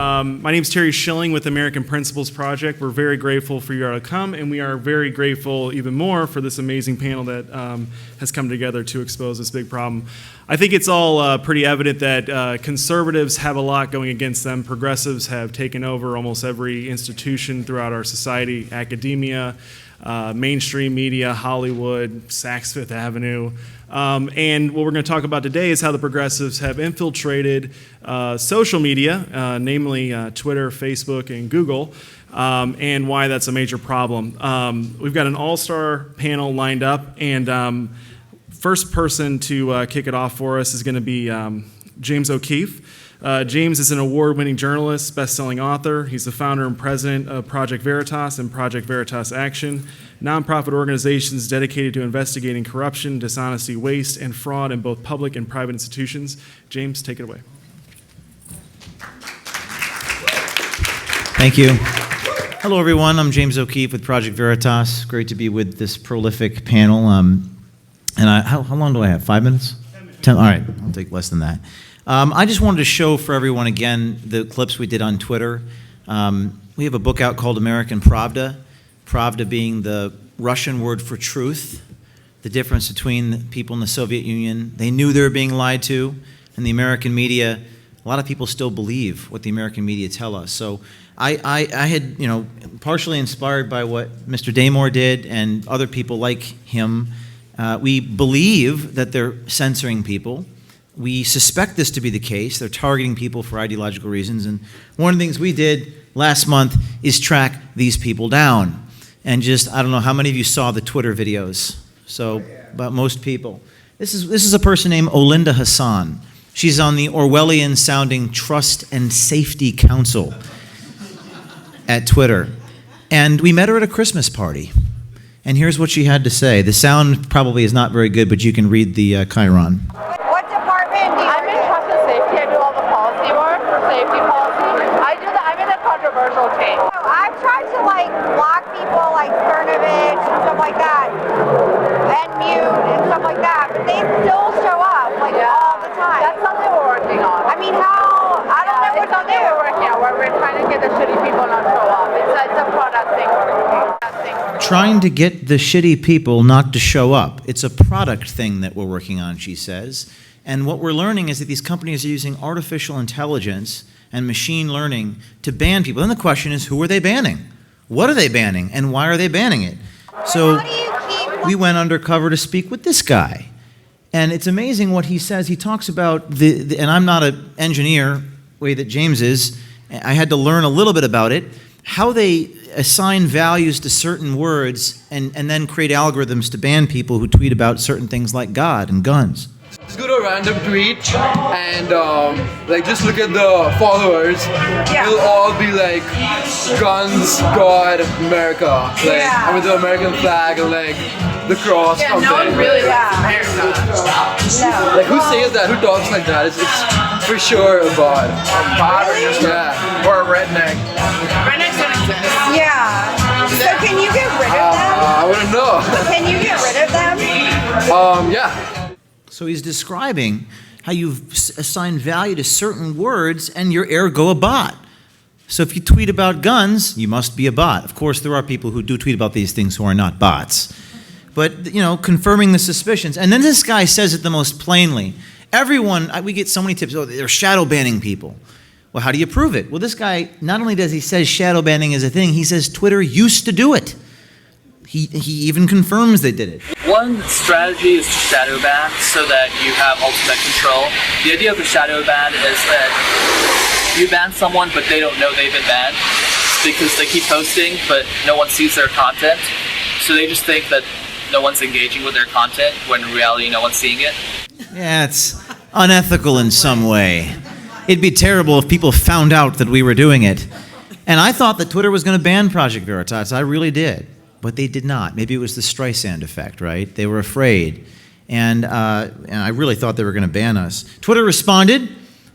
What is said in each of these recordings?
My name is Terry Schilling with American Principles Project. We're very grateful for you all to come, and we are very grateful even more for this amazing panel that has come together to expose this big problem. I think it's all pretty evident that conservatives have a lot going against them. Progressives have taken over almost every institution throughout our society, academia, mainstream media, Hollywood, Saks Fifth Avenue. And what we're going to talk about today is how the progressives have infiltrated social media, namely Twitter, Facebook, and Google, and why that's a major problem. We've got an all-star panel lined up, and first person to kick it off for us is going to be James O'Keefe. James is an award-winning journalist, best-selling author. He's the founder and president of Project Veritas and Project Veritas Action, nonprofit organizations dedicated to investigating corruption, dishonesty, waste, and fraud in both public and private institutions. James, take it away. Thank you. Hello, everyone. I'm James O'Keefe with Project Veritas. Great to be with this prolific panel. How long do I have? 5 minutes? 10 minutes. 10, all right. I'll take less than that. I just wanted to show for everyone again the clips we did on Twitter. We have a book out called American Pravda, Pravda being the Russian word for truth, the difference between the people in the Soviet Union. They knew they were being lied to, and the American media, a lot of people still believe what the American media tell us. So I had, partially inspired by what Mr. Damore did and other people like him. We believe that they're censoring people. We suspect this to be the case. They're targeting people for ideological reasons. And one of the things we did last month is track these people down. And I don't know how many of you saw the Twitter videos. So, about most people. This is a person named Olinda Hassan. She's on the Orwellian-sounding Trust and Safety Council at Twitter. And we met her at a Christmas party. And here's what she had to say. The sound probably is not very good, but you can read the chyron. I've tried to block people like Cernovich and stuff like that, and mute and stuff like that, but they still show up all the time. That's something we're working on. I mean, I don't know what to do. We're working on where we're trying to get the shitty people not to show up. It's a product thing we're working on. Trying to get the shitty people not to show up. It's a product thing that we're working on, she says. And what we're learning is that these companies are using artificial intelligence and machine learning to ban people. Then the question is, who are they banning? What are they banning? And why are they banning it? So we went undercover to speak with this guy. And it's amazing what he says. He talks about and I'm not an engineer, way that James is. I had to learn a little bit about it. How they assign values to certain words and then create algorithms to ban people who tweet about certain things like God and guns. Just go to a random tweet and just look at the followers. Yeah. It'll all be like guns, God, America, with the American flag and the cross. Yeah, no one really likes America. No. Who says that? Who talks like that? It's for sure a bot. A bot or a redneck. Rednecks don't exist. Yeah. So can you get rid of them? I wouldn't know. Can you get rid of them? Yeah. So he's describing how you've assigned value to certain words and you're ergo a bot. So if you tweet about guns, you must be a bot. Of course, there are people who do tweet about these things who are not bots. But, confirming the suspicions. And then this guy says it the most plainly. We get so many tips, they're shadow banning people. Well, how do you prove it? Well, this guy, not only does he say shadow banning is a thing, he says Twitter used to do it. He even confirms they did it. One strategy is to shadow ban so that you have ultimate control. The idea of a shadow ban is that you ban someone but they don't know they've been banned because they keep posting but no one sees their content. So they just think that no one's engaging with their content when in reality no one's seeing it. Yeah, it's unethical in some way. It'd be terrible if people found out that we were doing it. And I thought that Twitter was going to ban Project Veritas. I really did. But they did not. Maybe it was the Streisand effect, right? They were afraid. And I really thought they were going to ban us. Twitter responded,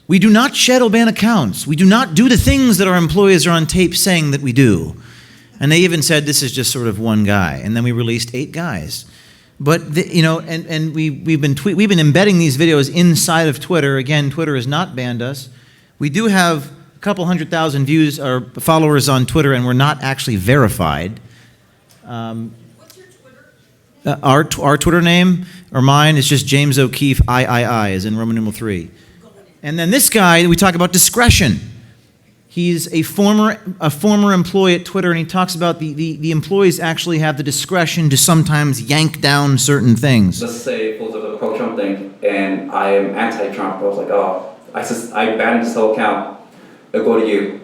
"We do not shadow ban accounts. We do not do the things that our employees are on tape saying that we do." And they even said this is just sort of one guy. And then we released 8 guys. But we've been embedding these videos inside of Twitter. Again, Twitter has not banned us. We do have a couple 100,000 views or followers on Twitter, and we're not actually verified. What's your Twitter? Our Twitter name, or mine, is just James O'Keefe, III, as in Roman numeral 3. And then this guy, we talk about discretion. He's a former employee at Twitter, and he talks about the employees actually have the discretion to sometimes yank down certain things. Let's say, for the pro-Trump thing, and I am anti-Trump. I was like, oh, I banned this whole account. It'll go to you,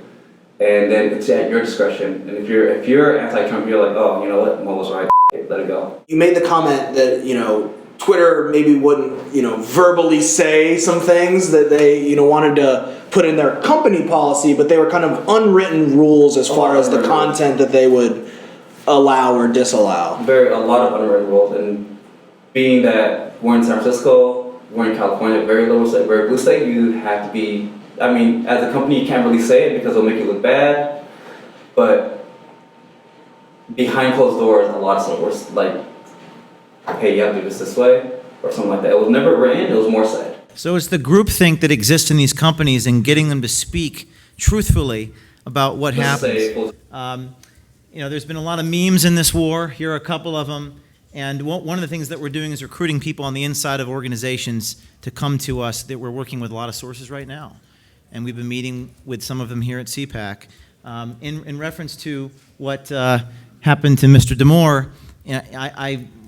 and then it's at your discretion. And if you're anti-Trump, you're like, oh, you know what, Mo was right. Let it go. You made the comment that, you know, Twitter maybe wouldn't, you know, verbally say some things that they, you know, wanted to put in their company policy, but they were kind of unwritten rules as far as the content that they would allow or disallow. A lot of unwritten rules, and being that we're in San Francisco, we're in California, very little state, very blue state, you have to be, I mean, as a company you can't really say it because it'll make you look bad, but behind closed doors, a lot of stuff was like, hey, you have to do this way, or something like that. It was never written, it was more said. So it's the groupthink that exists in these companies and getting them to speak truthfully about what happens. You know, there's been a lot of memes in this war. Here are a couple of them. And one of the things that we're doing is recruiting people on the inside of organizations to come to us. That we're working with a lot of sources right now. And we've been meeting with some of them here at CPAC. In reference to what happened to Mr. Damore,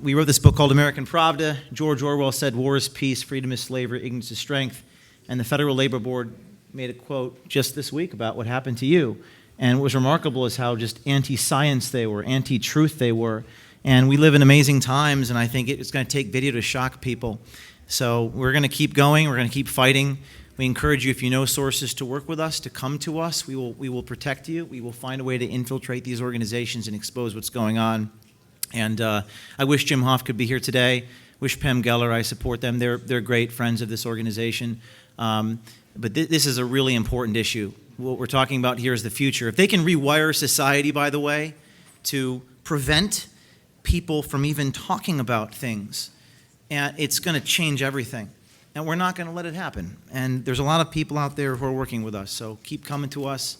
we wrote this book called American Pravda. George Orwell said, war is peace, freedom is slavery, ignorance is strength. And the Federal Labor Board made a quote just this week about what happened to you. And what was remarkable is how just anti-science they were, anti-truth they were. And we live in amazing times, and I think it's going to take video to shock people. So we're going to keep going. We're going to keep fighting. We encourage you, if you know sources, to work with us, to come to us. We will protect you. We will find a way to infiltrate these organizations and expose what's going on. And I wish Jim Hoff could be here today. Wish Pam Geller. I support them. They're great friends of this organization. But this is a really important issue. What we're talking about here is the future. If they can rewire society, by the way, to prevent people from even talking about things, and it's going to change everything. And we're not going to let it happen. And there's a lot of people out there who are working with us. So keep coming to us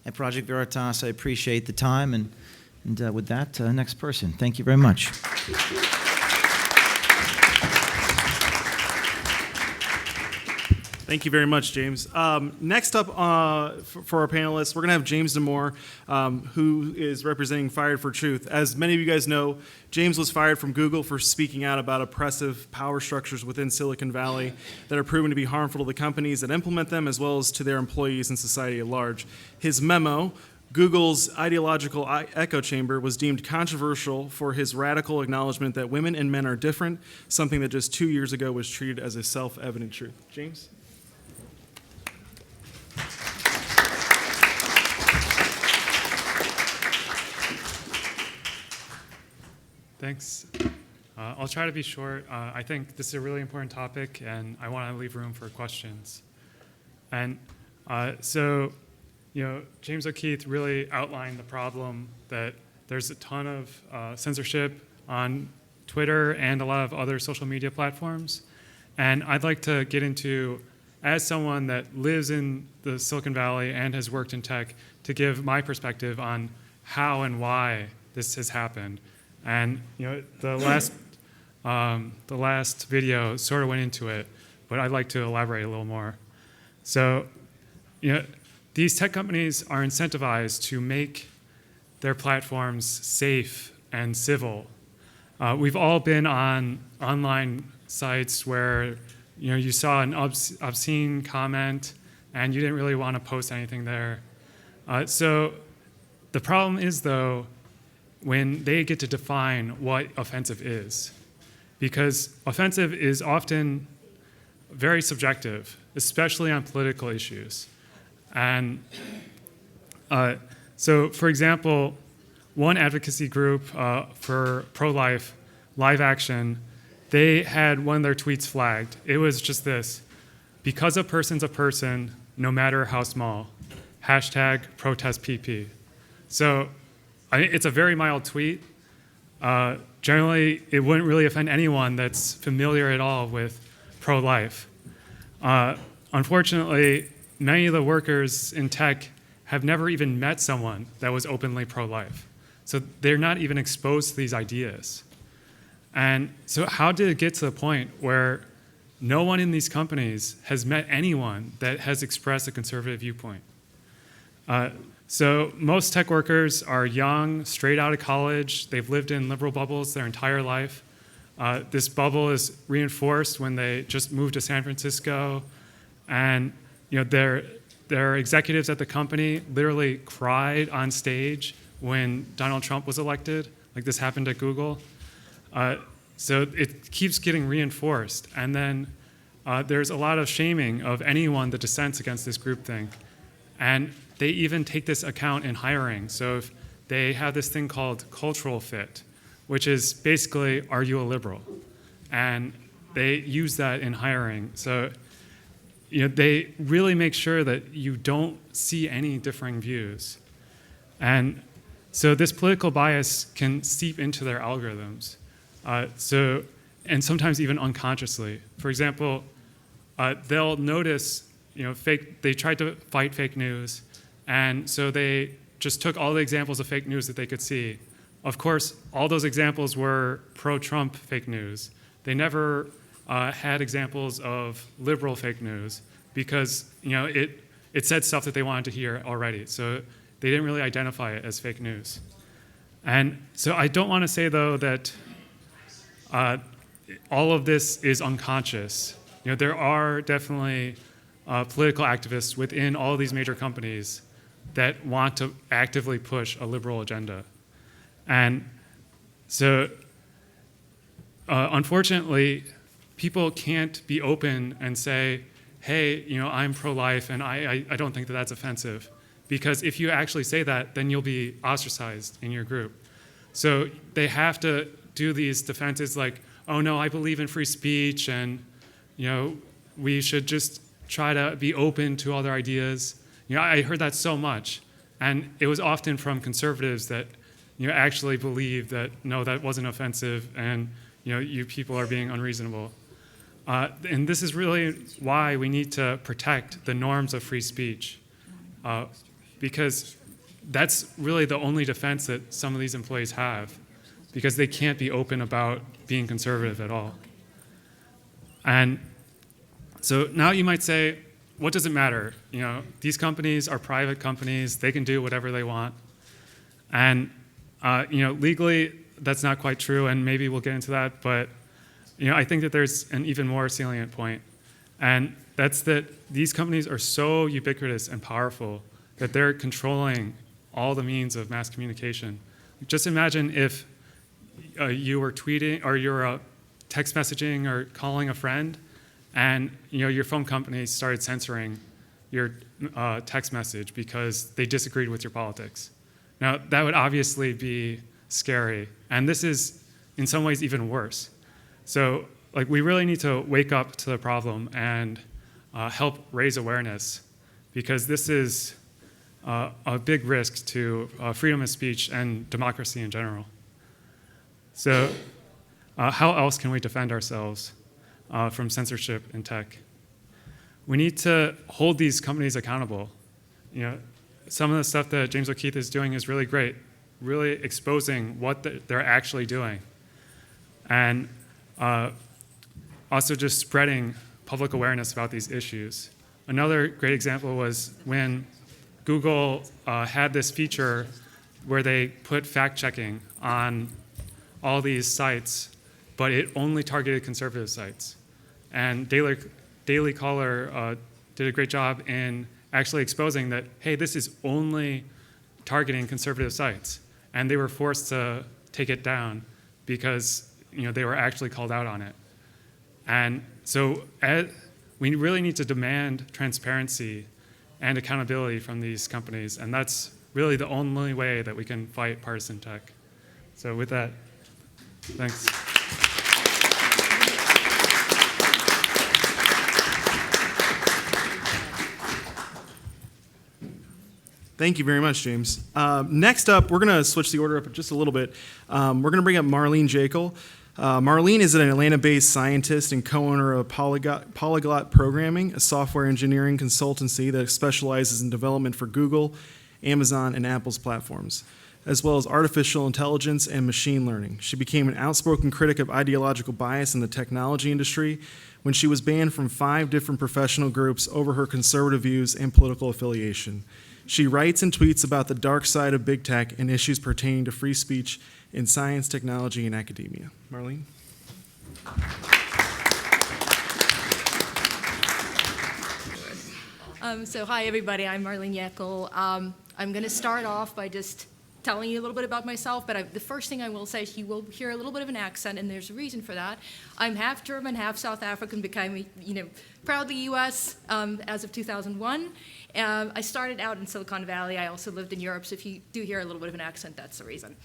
at Project Veritas. I appreciate the time. And with that, next person. Thank you very much. Thank you very much, James. Next up for our panelists, we're going to have James Damore, who is representing Fired for Truth. As many of you guys know, James was fired from Google for speaking out about oppressive power structures within Silicon Valley that are proven to be harmful to the companies that implement them, as well as to their employees and society at large. His memo, Google's ideological echo chamber, was deemed controversial for his radical acknowledgement that women and men are different, something that just 2 years ago was treated as a self-evident truth. James? Thanks. I'll try to be short. I think this is a really important topic, and I want to leave room for questions. And so, you know, James O'Keefe really outlined the problem that there's a ton of censorship on Twitter and a lot of other social media platforms. And I'd like to get into, as someone that lives in the Silicon Valley and has worked in tech, to give my perspective on how and why this has happened. And you know, the last video sort of went into it, but I'd like to elaborate a little more. So, you know, these tech companies are incentivized to make their platforms safe and civil. We've all been on online sites where, you know, you saw an obscene comment and you didn't really want to post anything there. So the problem is, though, when they get to define what offensive is, because offensive is often very subjective, especially on political issues. And so, for example, one advocacy group for pro-life, Live Action, they had one of their tweets flagged. It was just this: because a person's a person, no matter how small. #ProtestPP. So it's a very mild tweet. Generally, it wouldn't really offend anyone that's familiar at all with pro-life. Unfortunately, many of the workers in tech have never even met someone that was openly pro-life. So they're not even exposed to these ideas. And so how did it get to the point where no one in these companies has met anyone that has expressed a conservative viewpoint? So most tech workers are young, straight out of college. They've lived in liberal bubbles their entire life. This bubble is reinforced when they just moved to San Francisco, and their executives at the company literally cried on stage when Donald Trump was elected. Like this happened at Google. So it keeps getting reinforced, and then there's a lot of shaming of anyone that dissents against this groupthink, and they even take this account in hiring. So if they have this thing called cultural fit, which is basically, are you a liberal? And they use that in hiring. So they really make sure that you don't see any differing views. And so this political bias can seep into their algorithms. And sometimes even unconsciously. For example, they'll notice, they tried to fight fake news, and so they just took all the examples of fake news that they could see. Of course, all those examples were pro-Trump fake news. They never had examples of liberal fake news because it said stuff that they wanted to hear already. So they didn't really identify it as fake news. And so I don't want to say, though, that all of this is unconscious. There are definitely political activists within all of these major companies that want to actively push a liberal agenda. And so, unfortunately, people can't be open and say, hey, I'm pro-life and I don't think that that's offensive. Because if you actually say that, then you'll be ostracized in your group. So they have to do these defenses like, oh no, I believe in free speech and we should just try to be open to other ideas. I heard that so much. And it was often from conservatives that actually believe that, no, that wasn't offensive and you people are being unreasonable. And this is really why we need to protect the norms of free speech, because that's really the only defense that some of these employees have, because they can't be open about being conservative at all. And so now you might say, what does it matter? These companies are private companies. They can do whatever they want. And legally, that's not quite true, and maybe we'll get into that. But I think that there's an even more salient point, and that's that these companies are so ubiquitous and powerful that they're controlling all the means of mass communication. Just imagine if you were tweeting or you're text messaging or calling a friend, and your phone company started censoring your text message because they disagreed with your politics. Now, that would obviously be scary, and this is in some ways even worse. So we really need to wake up to the problem and help raise awareness, because this is a big risk to freedom of speech and democracy in general. So how else can we defend ourselves from censorship in tech? We need to hold these companies accountable. Some of the stuff that James O'Keefe is doing is really great, really exposing what they're actually doing. And also just spreading public awareness about these issues. Another great example was when Google had this feature where they put fact-checking on all these sites, but it only targeted conservative sites. And Daily Caller did a great job in actually exposing that, hey, this is only targeting conservative sites. And they were forced to take it down because they were actually called out on it. And so we really need to demand transparency and accountability from these companies, and that's really the only way that we can fight partisan tech. So with that, thanks. Thank you very much, James. Next up, we're going to switch the order up just a little bit. We're going to bring up Marlene Jekyll. Marlene is an Atlanta-based scientist and co-owner of Polyglot Programming, a software engineering consultancy that specializes in development for Google, Amazon, and Apple's platforms, as well as artificial intelligence and machine learning. She became an outspoken critic of ideological bias in the technology industry when she was banned from 5 different professional groups over her conservative views and political affiliation. She writes and tweets about the dark side of big tech and issues pertaining to free speech in science, technology, and academia. Marlene? So hi everybody, I'm Marlene Yeckel. I'm going to start off by just telling you a little bit about myself, but the first thing I will say is you will hear a little bit of an accent, and there's a reason for that. I'm half German, half South African, became, proudly U.S. As of 2001. I started out in Silicon Valley. I also lived in Europe, so if you do hear a little bit of an accent, that's the reason.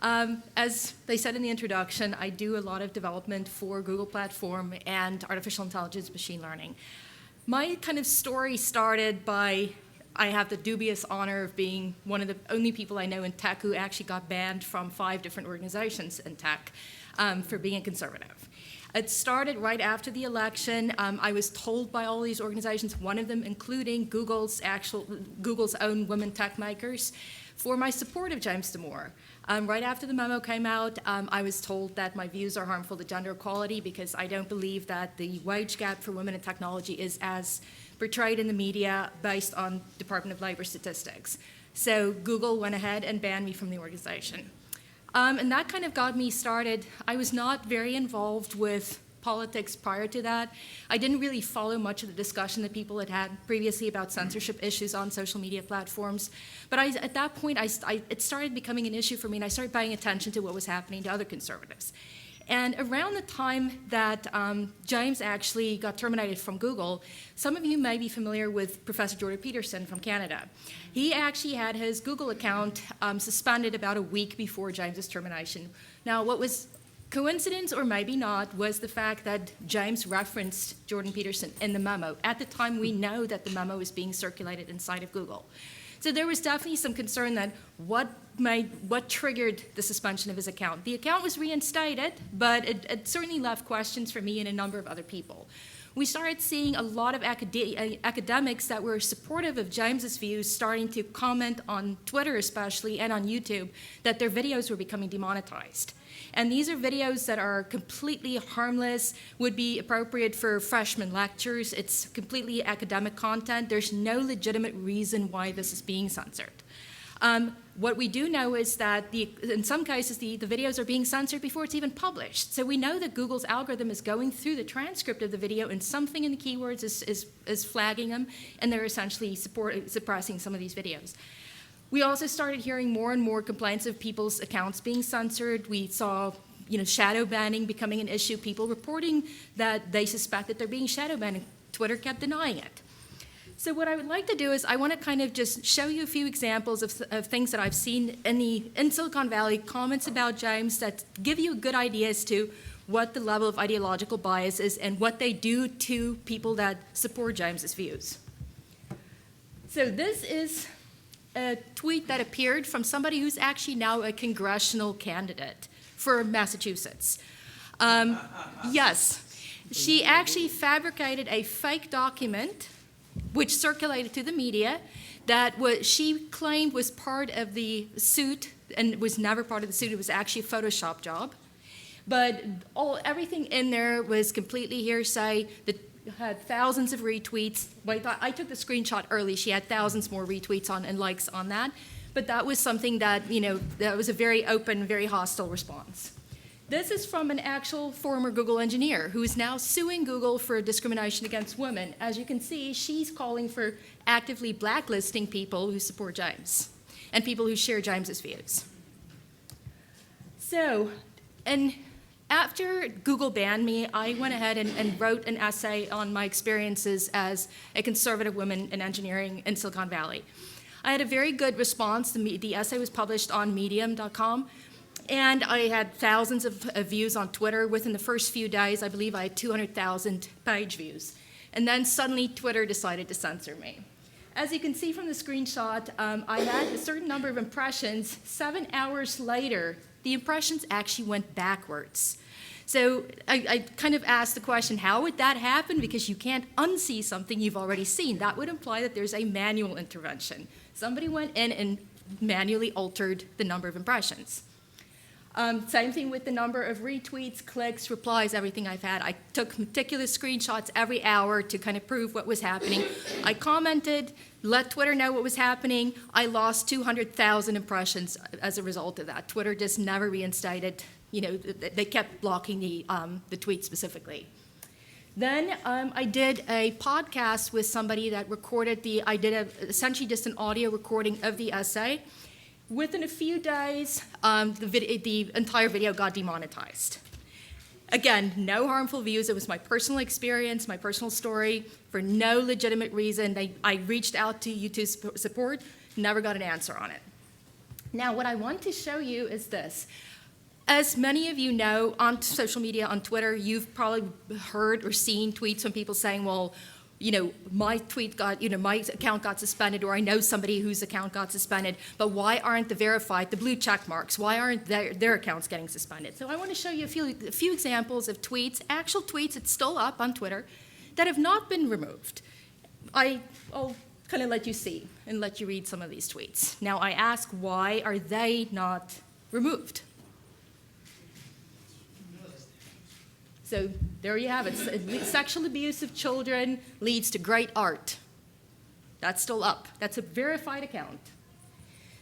As they said in the introduction, I do a lot of development for Google Platform and artificial intelligence machine learning. My kind of story started by I have the dubious honor of being one of the only people I know in tech who actually got banned from 5 different organizations in tech for being a conservative. It started right after the election. I was told by all these organizations, one of them including Google's own women tech makers, for my support of James Damore. Right after the memo came out, I was told that my views are harmful to gender equality because I don't believe that the wage gap for women in technology is as portrayed in the media based on Department of Labor statistics. So Google went ahead and banned me from the organization. And that kind of got me started. I was not very involved with politics prior to that. I didn't really follow much of the discussion that people had had previously about censorship issues on social media platforms. But at that point, it started becoming an issue for me, and I started paying attention to what was happening to other conservatives. And around the time that James actually got terminated from Google, some of you may be familiar with Professor Jordan Peterson from Canada. He actually had his Google account suspended about a week before James's termination. Now, what was coincidence or maybe not was the fact that James referenced Jordan Peterson in the memo. At the time, we know that the memo was being circulated inside of Google. So there was definitely some concern that what triggered the suspension of his account. The account was reinstated, but it certainly left questions for me and a number of other people. We started seeing a lot of academics that were supportive of James's views starting to comment on Twitter especially and on YouTube that their videos were becoming demonetized. And these are videos that are completely harmless, would be appropriate for freshman lectures. It's completely academic content. There's no legitimate reason why this is being censored. What we do know is that in some cases, the videos are being censored before it's even published. So we know that Google's algorithm is going through the transcript of the video and something in the keywords is flagging them, and they're essentially suppressing some of these videos. We also started hearing more and more complaints of people's accounts being censored. We saw shadow banning becoming an issue, people reporting that they suspect that they're being shadow banned, and Twitter kept denying it. So what I would like to do is I want to kind of just show you a few examples of things that I've seen in Silicon Valley, comments about James that give you a good idea as to what the level of ideological bias is and what they do to people that support James's views. So this is a tweet that appeared from somebody who's actually now a congressional candidate for Massachusetts. Yes, she actually fabricated a fake document which circulated to the media that she claimed was part of the suit and was never part of the suit. It was actually a Photoshop job. But everything in there was completely hearsay. That had thousands of retweets. I took the screenshot early. She had thousands more retweets and likes on that. But that was something that, that was a very open, very hostile response. This is from an actual former Google engineer who is now suing Google for discrimination against women. As you can see, she's calling for actively blacklisting people who support James and people who share James's views. So, and after Google banned me, I went ahead and wrote an essay on my experiences as a conservative woman in engineering in Silicon Valley. I had a very good response. The essay was published on medium.com. And I had thousands of views on Twitter. Within the first few days, I believe I had 200,000 page views. And then suddenly Twitter decided to censor me. As you can see from the screenshot, I had a certain number of impressions. 7 hours later, the impressions actually went backwards. So I kind of asked the question, how would that happen? Because you can't unsee something you've already seen. That would imply that there's a manual intervention. Somebody went in and manually altered the number of impressions. Same thing with the number of retweets, clicks, replies, everything I've had. I took meticulous screenshots every hour to kind of prove what was happening. I commented, let Twitter know what was happening. I lost 200,000 impressions as a result of that. Twitter just never reinstated, they kept blocking the tweet specifically. Then I did a podcast with somebody that recorded essentially just an audio recording of the essay. Within a few days, the entire video got demonetized. Again, no harmful views. It was my personal experience, my personal story, for no legitimate reason. I reached out to YouTube support, never got an answer on it. Now, what I want to show you is this. As many of you know, on social media, on Twitter, you've probably heard or seen tweets from people saying, well, my tweet got, my account got suspended, or I know somebody whose account got suspended, but why aren't the verified, the blue check marks, why aren't their accounts getting suspended? So I want to show you a few examples of tweets, actual tweets that's still up on Twitter, that have not been removed. I'll kind of let you see and let you read some of these tweets. Now I ask, why are they not removed? So there you have it. Sexual abuse of children leads to great art. That's still up. That's a verified account.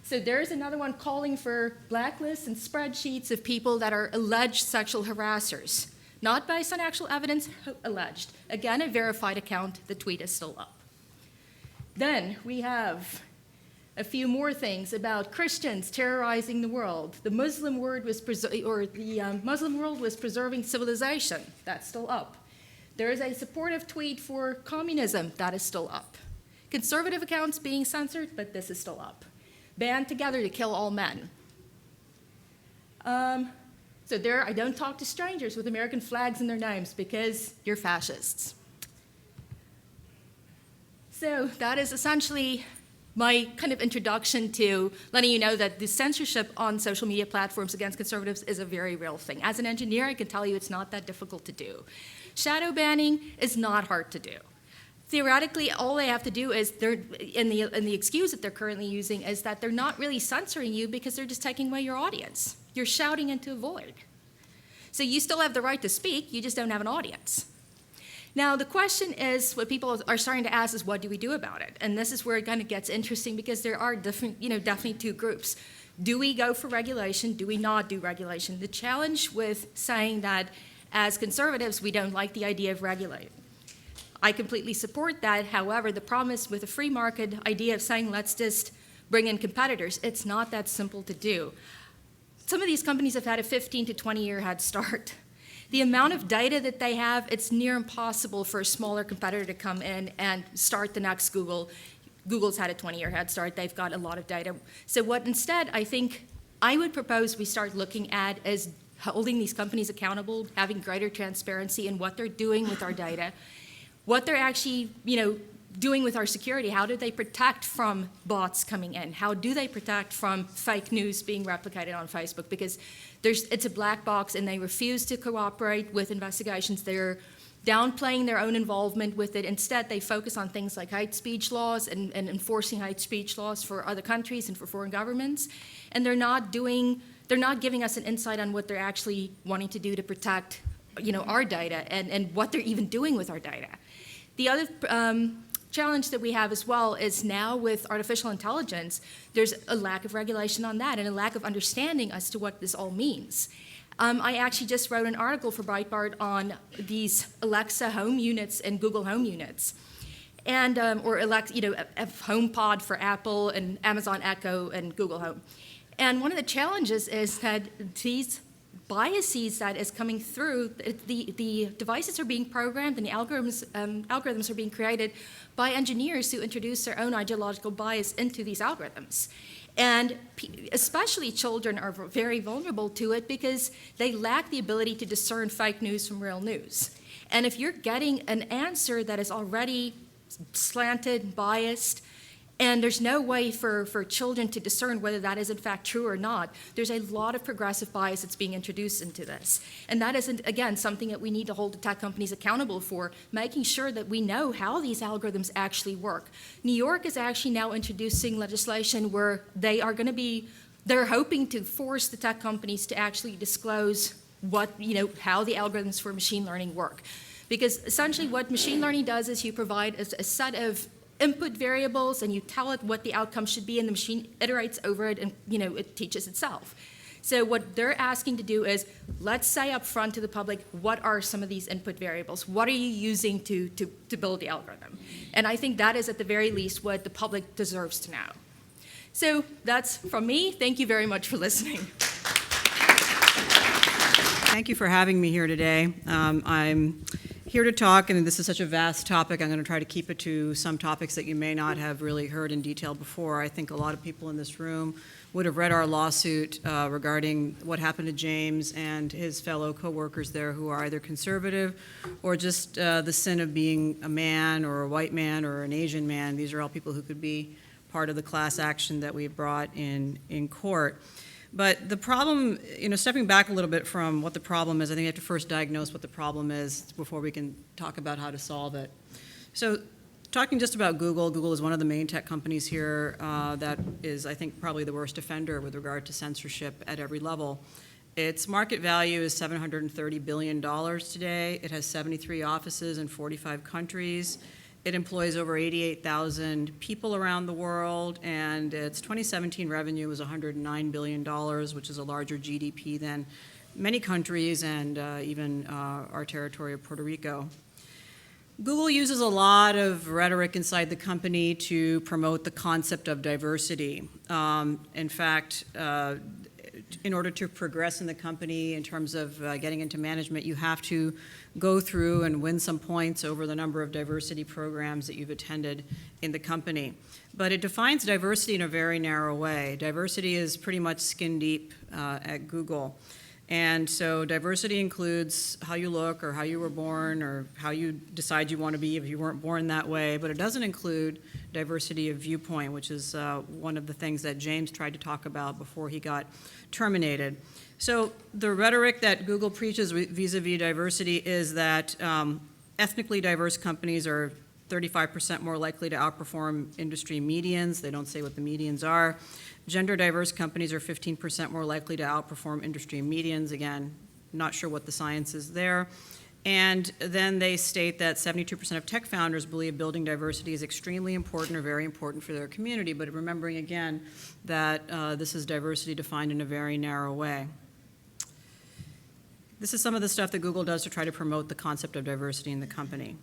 So there's another one calling for blacklists and spreadsheets of people that are alleged sexual harassers. Not based on actual evidence, alleged. Again, a verified account. The tweet is still up. Then we have a few more things about Christians terrorizing the world. The Muslim world was preserving civilization. That's still up. There is a supportive tweet for communism. That is still up. Conservative accounts being censored, but this is still up. Band together to kill all men. So there, I don't talk to strangers with American flags in their names because you're fascists. So that is essentially my kind of introduction to letting you know that the censorship on social media platforms against conservatives is a very real thing. As an engineer, I can tell you it's not that difficult to do. Shadow banning is not hard to do. Theoretically, all they have to do is, in the excuse that they're currently using is that they're not really censoring you because they're just taking away your audience. You're shouting into a void. So you still have the right to speak, you just don't have an audience. Now, the question is, what people are starting to ask is, what do we do about it? And this is where it kind of gets interesting because there are different, definitely two groups. Do we go for regulation? Do we not do regulation? The challenge with saying that as conservatives, we don't like the idea of regulating. I completely support that. However, the problem is with a free market idea of saying, let's just bring in competitors, it's not that simple to do. Some of these companies have had a 15 to 20-year head start. The amount of data that they have, it's near impossible for a smaller competitor to come in and start the next Google. Google's had a 20-year head start. They've got a lot of data. So what instead I think I would propose we start looking at is holding these companies accountable, having greater transparency in what they're doing with our data, what they're actually, doing with our security. How do they protect from bots coming in? How do they protect from fake news being replicated on Facebook? Because it's a black box and they refuse to cooperate with investigations. They're downplaying their own involvement with it. Instead, they focus on things like hate speech laws and enforcing hate speech laws for other countries and for foreign governments. And they're not giving us an insight on what they're actually wanting to do to protect, our data and what they're even doing with our data. The other challenge that we have as well is now with artificial intelligence, there's a lack of regulation on that and a lack of understanding as to what this all means. I actually just wrote an article for Breitbart on these Alexa home units and Google home units, and or Alexa, HomePod for Apple and Amazon Echo and Google Home. And one of the challenges is that these biases that is coming through, the devices are being programmed and the algorithms are being created by engineers who introduce their own ideological bias into these algorithms. And especially children are very vulnerable to it because they lack the ability to discern fake news from real news. And if you're getting an answer that is already slanted, biased, And there's no way for children to discern whether that is in fact true or not. There's a lot of progressive bias that's being introduced into this. And that isn't, again, something that we need to hold the tech companies accountable for, making sure that we know how these algorithms actually work. New York is actually now introducing legislation where they're hoping to force the tech companies to actually disclose how the algorithms for machine learning work. Because essentially what machine learning does is you provide a set of input variables and you tell it what the outcome should be, and the machine iterates over it and it teaches itself. So what they're asking to do is, let's say up front to the public, what are some of these input variables? What are you using to build the algorithm? And I think that is at the very least what the public deserves to know. So that's from me. Thank you very much for listening. Thank you for having me here today. I'm here to talk, and this is such a vast topic, I'm going to try to keep it to some topics that you may not have really heard in detail before. I think a lot of people in this room would have read our lawsuit regarding what happened to James and his fellow coworkers there who are either conservative or just the sin of being a man or a white man or an Asian man. These are all people who could be part of the class action that we brought in court. But the problem, stepping back a little bit from what the problem is, I think we have to first diagnose what the problem is before we can talk about how to solve it. So talking just about Google, Google is one of the main tech companies here that is, I think, probably the worst offender with regard to censorship at every level. Its market value is $730 billion today. It has 73 offices in 45 countries. It employs over 88,000 people around the world, and its 2017 revenue was $109 billion, which is a larger GDP than many countries and even our territory of Puerto Rico. Google uses a lot of rhetoric inside the company to promote the concept of diversity. In fact, in order to progress in the company in terms of getting into management, you have to go through and win some points over the number of diversity programs that you've attended in the company. But it defines diversity in a very narrow way. Diversity is pretty much skin deep at Google. And so diversity includes how you look or how you were born or how you decide you want to be if you weren't born that way, but it doesn't include diversity of viewpoint, which is one of the things that James tried to talk about before he got terminated. So the rhetoric that Google preaches vis-a-vis diversity is that ethnically diverse companies are 35% more likely to outperform industry medians. They don't say what the medians are. Gender diverse companies are 15% more likely to outperform industry medians. Again, not sure what the science is there. And then they state that 72% of tech founders believe building diversity is extremely important or very important for their community, but remembering again that this is diversity defined in a very narrow way. This is some of the stuff that Google does to try to promote the concept of diversity in the company.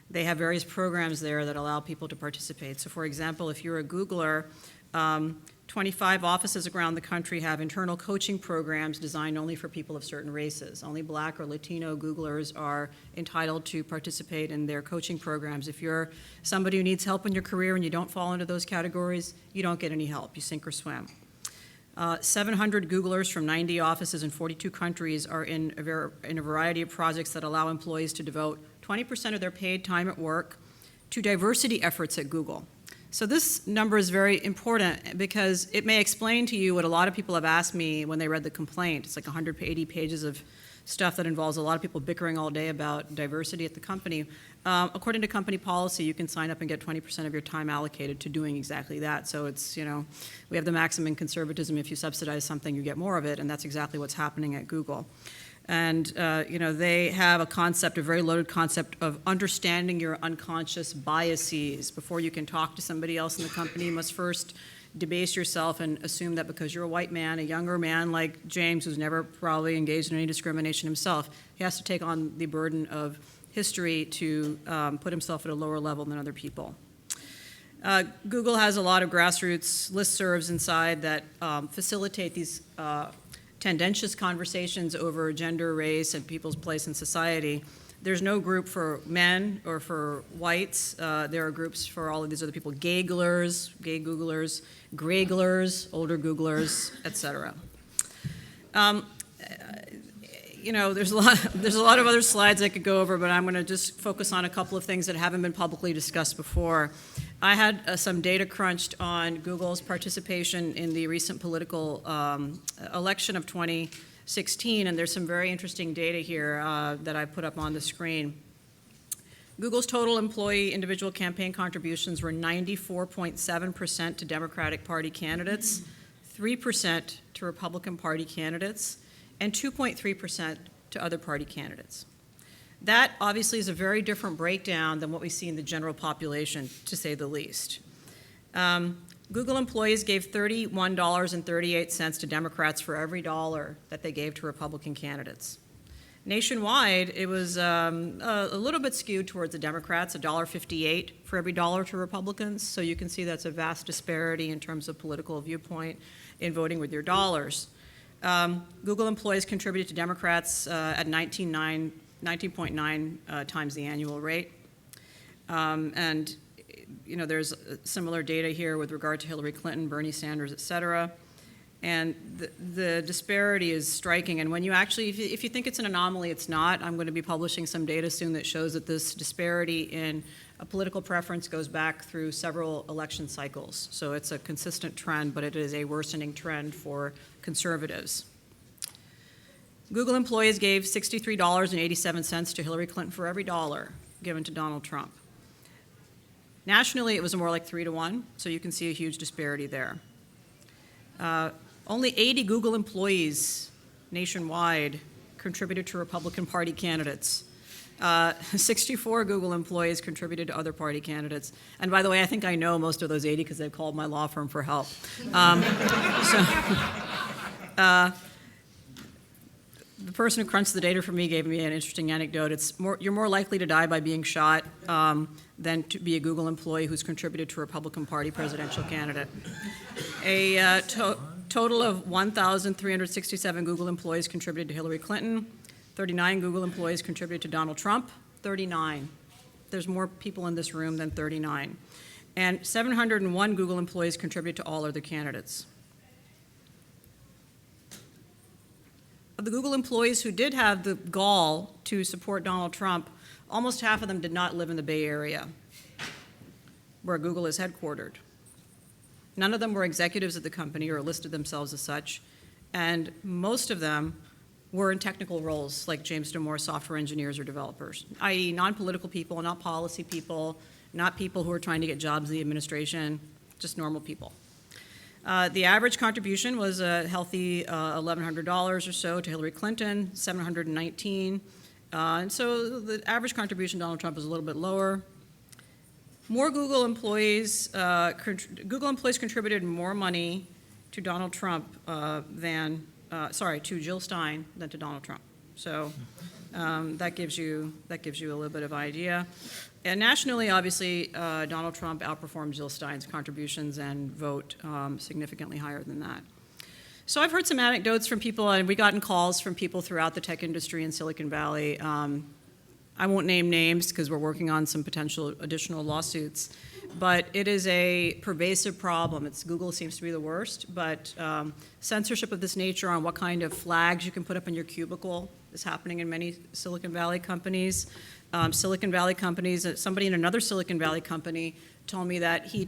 They have various programs there that allow people to participate. So for example, if you're a Googler, 25 offices around the country have internal coaching programs designed only for people of certain races. Only Black or Latino Googlers are entitled to participate in their coaching programs. If you're somebody who needs help in your career and you don't fall into those categories, you don't get any help. You sink or swim. 700 Googlers from 90 offices in 42 countries are in a variety of projects that allow employees to devote 20% of their paid time at work to diversity efforts at Google. So this number is very important because it may explain to you what a lot of people have asked me when they read the complaint. It's like 180 pages of stuff that involves a lot of people bickering all day about diversity at the company. According to company policy, you can sign up and get 20% of your time allocated to doing exactly that. So it's, we have the maximum conservatism. If you subsidize something, you get more of it, and that's exactly what's happening at Google. And they have a very loaded concept of understanding your unconscious biases. Before you can talk to somebody else in the company, you must first debase yourself and assume that because you're a white man, a younger man like James, who's never probably engaged in any discrimination himself, he has to take on the burden of history to put himself at a lower level than other people. Google has a lot of grassroots listservs inside that facilitate these tendentious conversations over gender, race, and people's place in society. There's no group for men or for whites. There are groups for all of these other people: gay-glers, gay Googlers, gray-glers, older Googlers, etc. There's a lot of other slides I could go over, but I'm going to just focus on a couple of things that haven't been publicly discussed before. I had some data crunched on Google's participation in the recent political election of 2016, and there's some very interesting data here that I put up on the screen. Google's total employee individual campaign contributions were 94.7% to Democratic Party candidates, 3% to Republican Party candidates, and 2.3% to other party candidates. That obviously is a very different breakdown than what we see in the general population, to say the least. Google employees gave $31.38 to Democrats for every dollar that they gave to Republican candidates. Nationwide, it was a little bit skewed towards the Democrats, $1.58 for every dollar to Republicans. So you can see that's a vast disparity in terms of political viewpoint in voting with your dollars. Google employees contributed to Democrats at 19.9 times the annual rate. And you know, there's similar data here with regard to Hillary Clinton, Bernie Sanders, et cetera. And the disparity is striking. And when you actually, if you think it's an anomaly, it's not. I'm going to be publishing some data soon that shows that this disparity in a political preference goes back through several election cycles. So it's a consistent trend, but it is a worsening trend for conservatives. Google employees gave $63.87 to Hillary Clinton for every dollar given to Donald Trump. Nationally, it was more like 3-to-1, so you can see a huge disparity there. Only 80 Google employees nationwide contributed to Republican Party candidates. 64 Google employees contributed to other party candidates. And by the way, I think I know most of those 80 because they've called my law firm for help. The person who crunched the data for me gave me an interesting anecdote. You're more likely to die by being shot than to be a Google employee who's contributed to a Republican Party presidential candidate. A total of 1,367 Google employees contributed to Hillary Clinton. 39 Google employees contributed to Donald Trump. 39. There's more people in this room than 39. And 701 Google employees contributed to all other candidates. Of the Google employees who did have the gall to support Donald Trump, almost half of them did not live in the Bay Area, where Google is headquartered. None of them were executives at the company or listed themselves as such, and most of them were in technical roles like James Damore, software engineers or developers, i.e. non-political people, not policy people, not people who are trying to get jobs in the administration, just normal people. The average contribution was a healthy $1,100 or so to Hillary Clinton, $719. And so the average contribution to Donald Trump is a little bit lower. More Google employees contributed more money to Donald Trump to Jill Stein than to Donald Trump. So that gives you a little bit of idea. And nationally, obviously, Donald Trump outperformed Jill Stein's contributions and vote significantly higher than that. So I've heard some anecdotes from people, and we've gotten calls from people throughout the tech industry in Silicon Valley. I won't name names because we're working on some potential additional lawsuits, but it is a pervasive problem. Google seems to be the worst, but censorship of this nature on what kind of flags you can put up in your cubicle is happening in many Silicon Valley companies. Somebody in another Silicon Valley company told me that he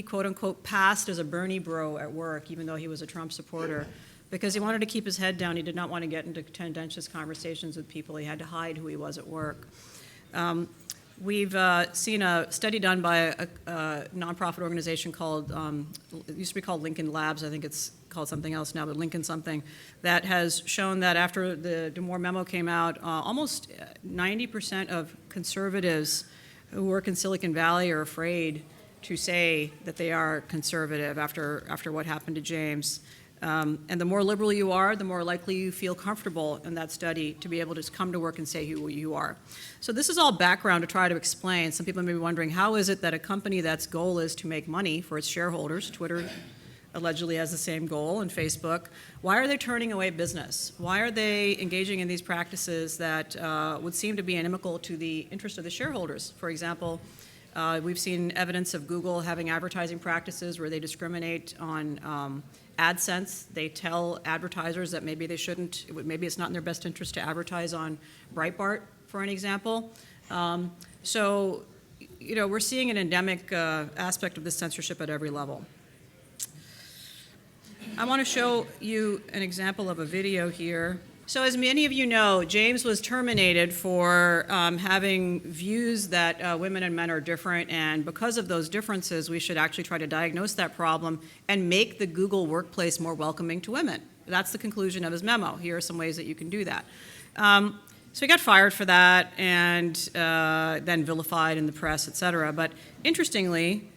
quote unquote passed as a Bernie bro at work, even though he was a Trump supporter, because he wanted to keep his head down. He did not want to get into contentious conversations with people. He had to hide who he was at work. We've seen a study done by a nonprofit organization called, it used to be called Lincoln Labs, I think it's called something else now, but Lincoln something, that has shown that after the Damore memo came out, almost 90% of conservatives who work in Silicon Valley are afraid to say that they are conservative after what happened to James. And the more liberal you are, the more likely you feel comfortable in that study to be able to come to work and say who you are. So this is all background to try to explain. Some people may be wondering, how is it that a company that's goal is to make money for its shareholders, Twitter allegedly has the same goal, and Facebook, why are they turning away business? Why are they engaging in these practices that would seem to be inimical to the interest of the shareholders? For example, we've seen evidence of Google having advertising practices where they discriminate on AdSense. They tell advertisers that maybe they shouldn't, maybe it's not in their best interest to advertise on Breitbart, for an example. So we're seeing an endemic aspect of this censorship at every level. I want to show you an example of a video here. So as many of you know, James was terminated for having views that women and men are different, and because of those differences, we should actually try to diagnose that problem and make the Google workplace more welcoming to women. That's the conclusion of his memo. Here are some ways that you can do that. So he got fired for that and then vilified in the press, et cetera. But interestingly,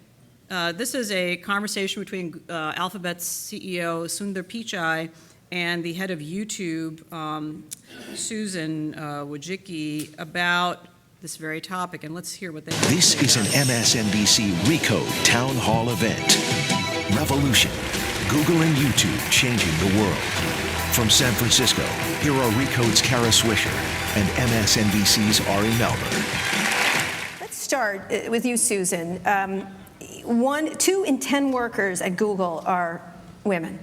this is a conversation between Alphabet's CEO Sundar Pichai and the head of YouTube, Susan Wojcicki, about this very topic. And let's hear what they have to say. This is an MSNBC Recode Town Hall event. Revolution. Google and YouTube changing the world. From San Francisco, here are Recode's Kara Swisher and MSNBC's Ari Melber. Let's start with you, Susan. 2 in 10 workers at Google are women.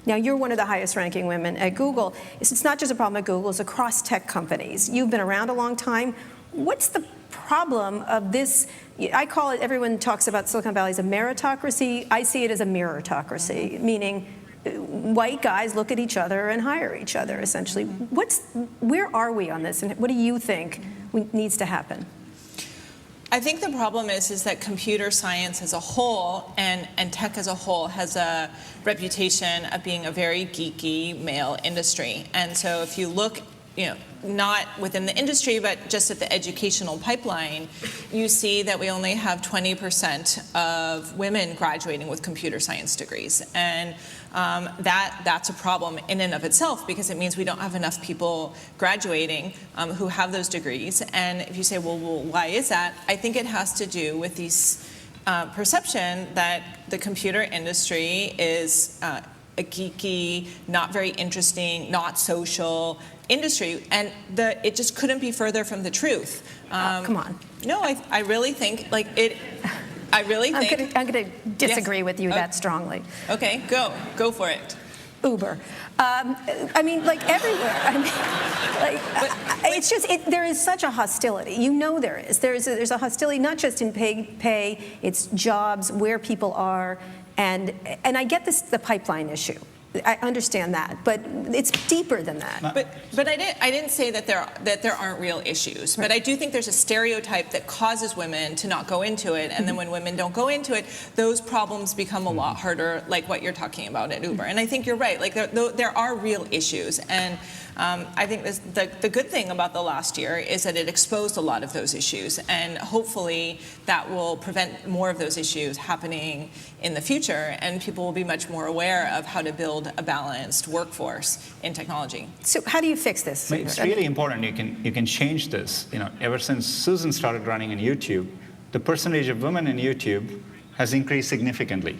Now, you're one of the highest ranking women at Google. It's not just a problem at Google, it's across tech companies. You've been around a long time. What's the problem of this? I call it, everyone talks about Silicon Valley as a meritocracy. I see it as a mirrorocracy, meaning white guys look at each other and hire each other, essentially. Where are we on this, and what do you think needs to happen? I think the problem is that computer science as a whole and tech as a whole has a reputation of being a very geeky male industry. And so if you look, not within the industry, but just at the educational pipeline, you see that we only have 20% of women graduating with computer science degrees. And that's a problem in and of itself, because it means we don't have enough people graduating who have those degrees. And if you say, well, why is that? I think it has to do with these perception that the computer industry is a geeky, not very interesting, not social industry, and it just couldn't be further from the truth. Come on. No, I really think it. I really think I'm going to disagree with you that strongly. Okay, go for it. Uber. I mean, like everywhere. I mean, it's just there is such a hostility. You know there is. There's a hostility not just in pay. It's jobs, where people are, and I get the pipeline issue. I understand that, but it's deeper than that. But I didn't say that there aren't real issues. But I do think there's a stereotype that causes women to not go into it, and then when women don't go into it, those problems become a lot harder, like what you're talking about at Uber. And I think you're right. Like there are real issues, and I think the good thing about the last year is that it exposed a lot of those issues, and hopefully that will prevent more of those issues happening in the future, and people will be much more aware of how to build a balanced workforce in technology. So how do you fix this? It's really important. You can change this. Ever since Susan started running in YouTube, the percentage of women in YouTube has increased significantly.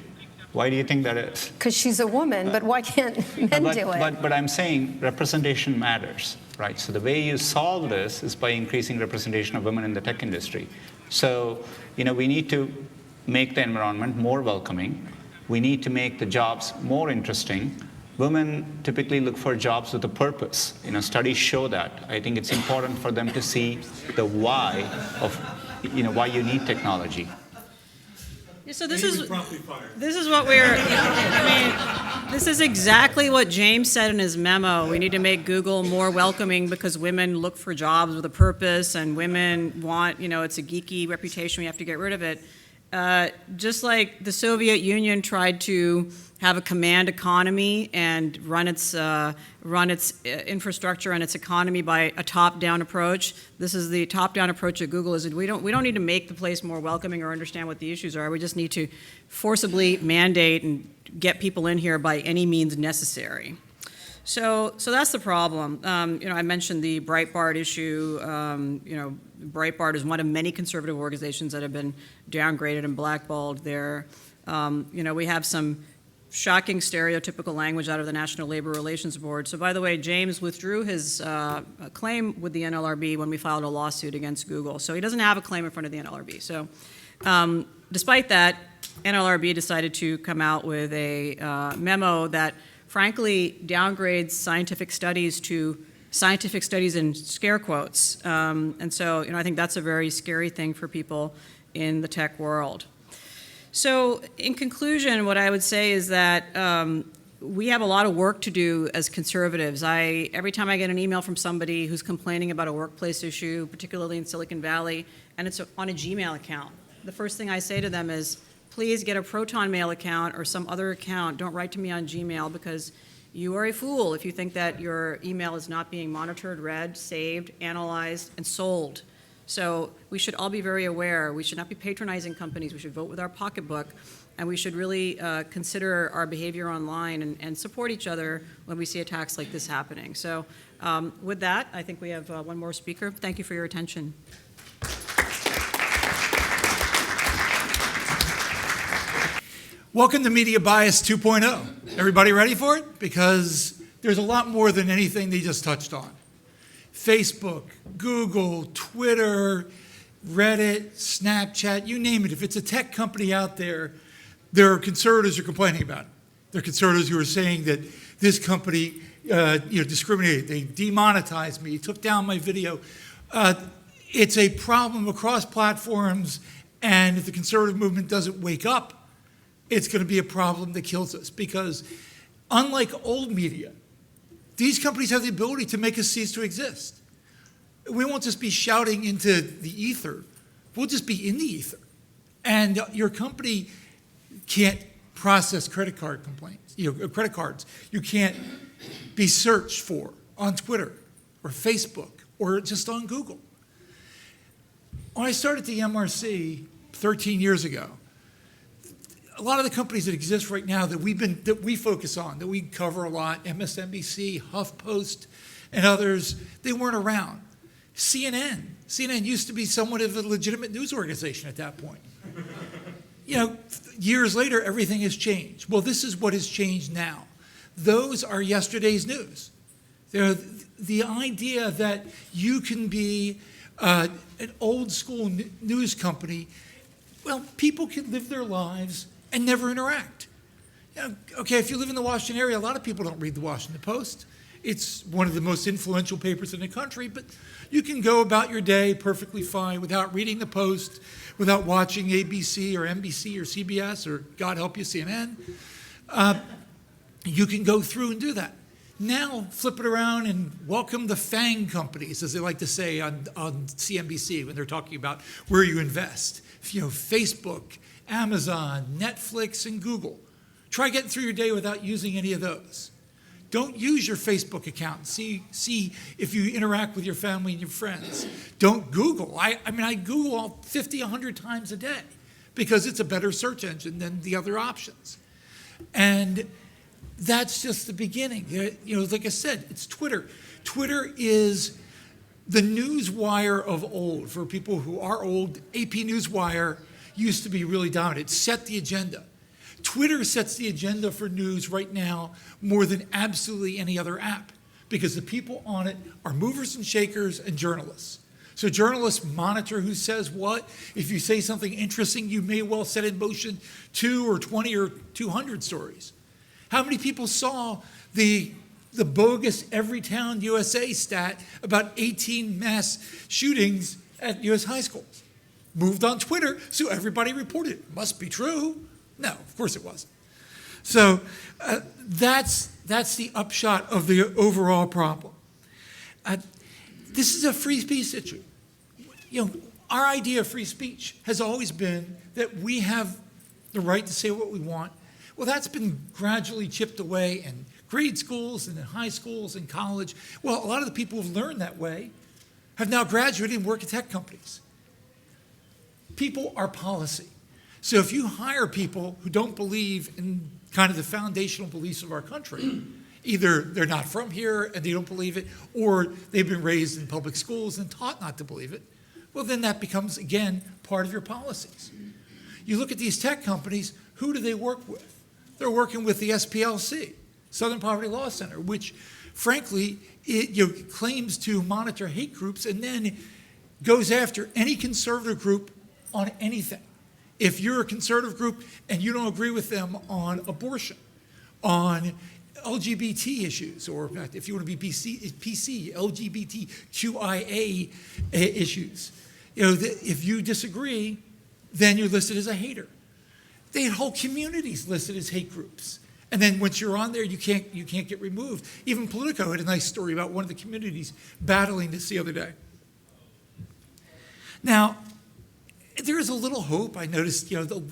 Why do you think that is? Because she's a woman, but why can't men do it? But I'm saying representation matters, right? So the way you solve this is by increasing representation of women in the tech industry. So, we need to make the environment more welcoming. We need to make the jobs more interesting. Women typically look for jobs with a purpose. Studies show that. I think it's important for them to see the why of, why you need technology. So this is what this is exactly what James said in his memo. We need to make Google more welcoming because women look for jobs with a purpose, and women want, it's a geeky reputation, we have to get rid of it. Just like the Soviet Union tried to have a command economy and run its infrastructure and its economy by a top-down approach. This is the top-down approach at Google. Is that we don't need to make the place more welcoming or understand what the issues are. We just need to forcibly mandate and get people in here by any means necessary. So that's the problem. I mentioned the Breitbart issue. Breitbart is one of many conservative organizations that have been downgraded and blackballed there. We have some shocking stereotypical language out of the National Labor Relations Board. So by the way, James withdrew his claim with the NLRB when we filed a lawsuit against Google. So he doesn't have a claim in front of the NLRB. So despite that, NLRB decided to come out with a memo that frankly downgrades scientific studies to scientific studies in scare quotes. And so, I think that's a very scary thing for people. in the tech world. So in conclusion, what I would say is that we have a lot of work to do as conservatives. Every time I get an email from somebody who's complaining about a workplace issue, particularly in Silicon Valley, and it's on a Gmail account, the first thing I say to them is, please get a Proton Mail account or some other account. Don't write to me on Gmail, because you are a fool if you think that your email is not being monitored, read, saved, analyzed, and sold. So we should all be very aware. We should not be patronizing companies. We should vote with our pocketbook, and we should really consider our behavior online and support each other when we see attacks like this happening. So with that, I think we have one more speaker. Thank you for your attention. Welcome to Media Bias 2.0. Everybody ready for it? Because there's a lot more than anything they just touched on. Facebook, Google, Twitter, Reddit, Snapchat, you name it. If it's a tech company out there, there are conservatives who are complaining about it. There are conservatives who are saying that this company discriminated. They demonetized me, took down my video. It's a problem across platforms, and if the conservative movement doesn't wake up, it's going to be a problem that kills us, because unlike old media, these companies have the ability to make us cease to exist. We won't just be shouting into the ether. We'll just be in the ether. And your company can't process credit card complaints, credit cards. You can't be searched for on Twitter or Facebook or just on Google. When I started the MRC 13 years ago, a lot of the companies that exist right now that we focus on, that we cover a lot, MSNBC, HuffPost, and others, they weren't around. CNN used to be somewhat of a legitimate news organization at that point. Years later, everything has changed. Well, this is what has changed now. Those are yesterday's news. They're the idea that you can be an old school news company. Well, people can live their lives and never interact. Okay, if you live in the Washington area, a lot of people don't read the Washington Post. It's one of the most influential papers in the country, but you can go about your day perfectly fine without reading the Post, without watching ABC or NBC or CBS or, God help you, CNN. You can go through and do that. Now, flip it around and welcome the FANG companies, as they like to say on CNBC when they're talking about where you invest. Facebook, Amazon, Netflix, and Google. Try getting through your day without using any of those. Don't use your Facebook account and see if you interact with your family and your friends. Don't Google. I Google 50, 100 times a day because it's a better search engine than the other options. And that's just the beginning. Like I said, it's Twitter. Twitter is the newswire of old. For people who are old, AP Newswire used to be really dominant. It set the agenda. Twitter sets the agenda for news right now more than absolutely any other app, because the people on it are movers and shakers and journalists. So journalists monitor who says what. If you say something interesting, you may well set in motion 2 or 20 or 200 stories. How many people saw the bogus Everytown USA stat about 18 mass shootings at U.S. high schools? Moved on Twitter, so everybody reported it. Must be true. No, of course it wasn't. So that's the upshot of the overall problem. This is a free speech issue. Our idea of free speech has always been that we have the right to say what we want. Well, that's been gradually chipped away in grade schools and in high schools and college. Well, a lot of the people who've learned that way have now graduated and work at tech companies. People are policy. So if you hire people who don't believe in kind of the foundational beliefs of our country, either they're not from here and they don't believe it, or they've been raised in public schools and taught not to believe it, well, then that becomes, again, part of your policies. You look at these tech companies, who do they work with? They're working with the SPLC, Southern Poverty Law Center, which, frankly, it claims to monitor hate groups and then goes after any conservative group on anything. If you're a conservative group and you don't agree with them on abortion, on LGBT issues, or if you want to be PC, LGBTQIA issues, if you disagree, then you're listed as a hater. They had whole communities listed as hate groups. And then once you're on there, you can't get removed. Even Politico had a nice story about one of the communities battling this the other day. Now, there is a little hope. I noticed, a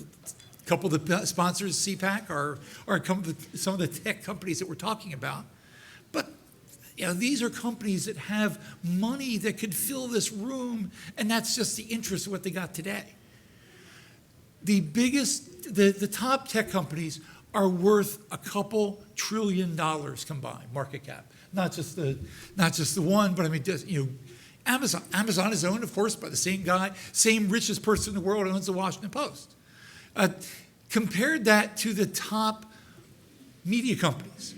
couple of the sponsors, CPAC, are some of the tech companies that we're talking about. But these are companies that have money that could fill this room, and that's just the interest of what they got today. The top tech companies are worth a couple $1 trillion combined market cap. Not just the one, but I mean, Amazon. Amazon is owned, of course, by the same guy, same richest person in the world owns the Washington Post. Compared that to the top media companies,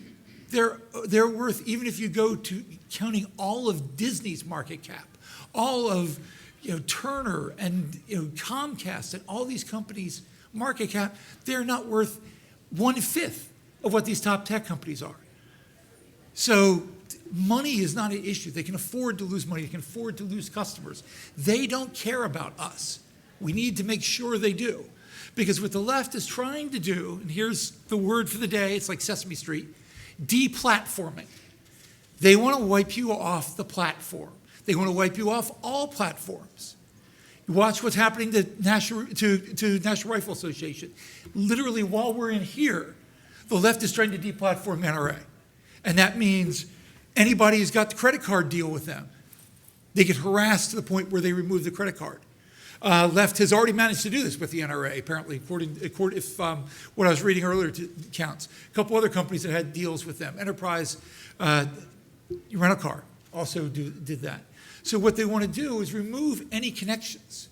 they're worth, even if you go to counting all of Disney's market cap, all of Turner and Comcast and all these companies' market cap, they're not worth 1/5 of what these top tech companies are. So money is not an issue. They can afford to lose money. They can afford to lose customers. They don't care about us. We need to make sure they do. Because what the left is trying to do, and here's the word for the day, it's like Sesame Street, deplatforming. They want to wipe you off the platform. They want to wipe you off all platforms. You watch what's happening to National Rifle Association. Literally, while we're in here, the left is trying to deplatform NRA. And that means anybody who's got the credit card deal with them, they get harassed to the point where they remove the credit card. Left has already managed to do this with the NRA, apparently, if what I was reading earlier counts. A couple other companies that had deals with them. Enterprise Rental Car also did that. So what they want to do is remove any connections.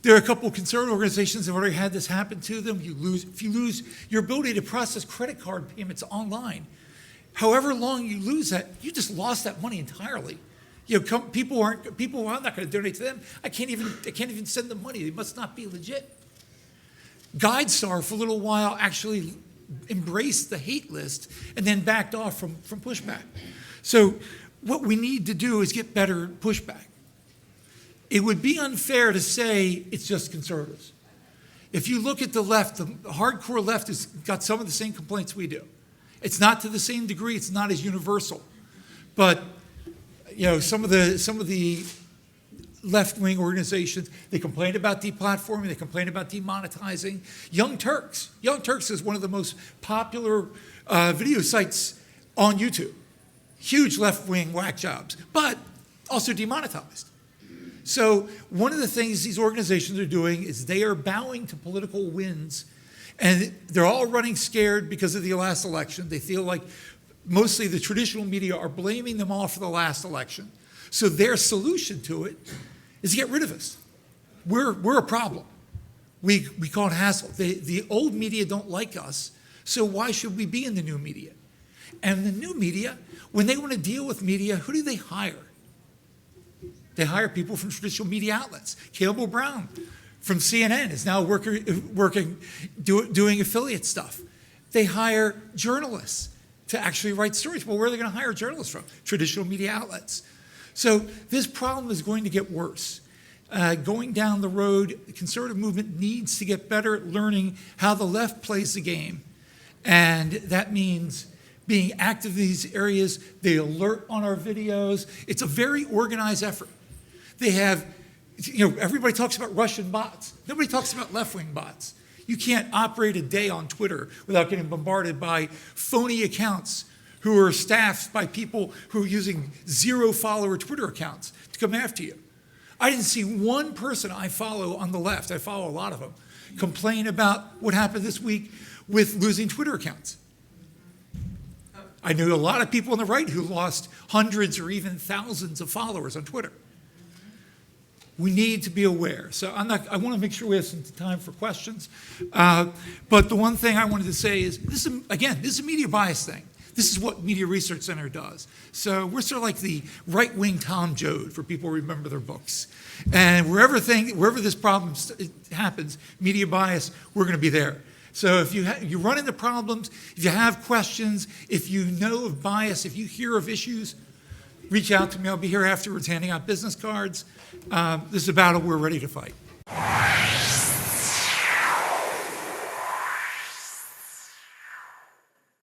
There are a couple of conservative organizations that have already had this happen to them. If you lose your ability to process credit card payments online, however long you lose that, you just lost that money entirely. People, I'm not going to donate to them. I can't even send them money. They must not be legit. GuideStar, for a little while, actually embraced the hate list and then backed off from pushback. So what we need to do is get better pushback. It would be unfair to say it's just conservatives. If you look at the left, the hardcore left has got some of the same complaints we do. It's not to the same degree, it's not as universal. But some of the left-wing organizations, they complain about deplatforming, they complain about demonetizing. Young Turks is one of the most popular video sites on YouTube. Huge left-wing whack jobs, but also demonetized. So one of the things these organizations are doing is they are bowing to political wins, and they're all running scared because of the last election. They feel like mostly the traditional media are blaming them all for the last election. So their solution to it is to get rid of us. We're a problem. We call it hassle. The old media don't like us, so why should we be in the new media? And the new media, when they want to deal with media, who do they hire? They hire people from traditional media outlets. Caleb Brown from CNN is now doing affiliate stuff. They hire journalists to actually write stories. Well, where are they going to hire journalists from? Traditional media outlets. So this problem is going to get worse. Going down the road, the conservative movement needs to get better at learning how the left plays the game. And that means being active in these areas. They alert on our videos. It's a very organized effort. They have, everybody talks about Russian bots. Nobody talks about left-wing bots. You can't operate a day on Twitter without getting bombarded by phony accounts who are staffed by people who are using zero-follower Twitter accounts to come after you. I didn't see one person I follow on the left, I follow a lot of them, complain about what happened this week with losing Twitter accounts. I knew a lot of people on the right who lost hundreds or even thousands of followers on Twitter. We need to be aware. So I want to make sure we have some time for questions. But the one thing I wanted to say is, this is a media bias thing. This is what Media Research Center does. So we're sort of like the right-wing Tom Joad for people who remember their books. And wherever this problem happens, media bias, we're going to be there. So if you run into problems, if you have questions, if you know of bias, if you hear of issues, reach out to me. I'll be here afterwards handing out business cards. This is a battle we're ready to fight.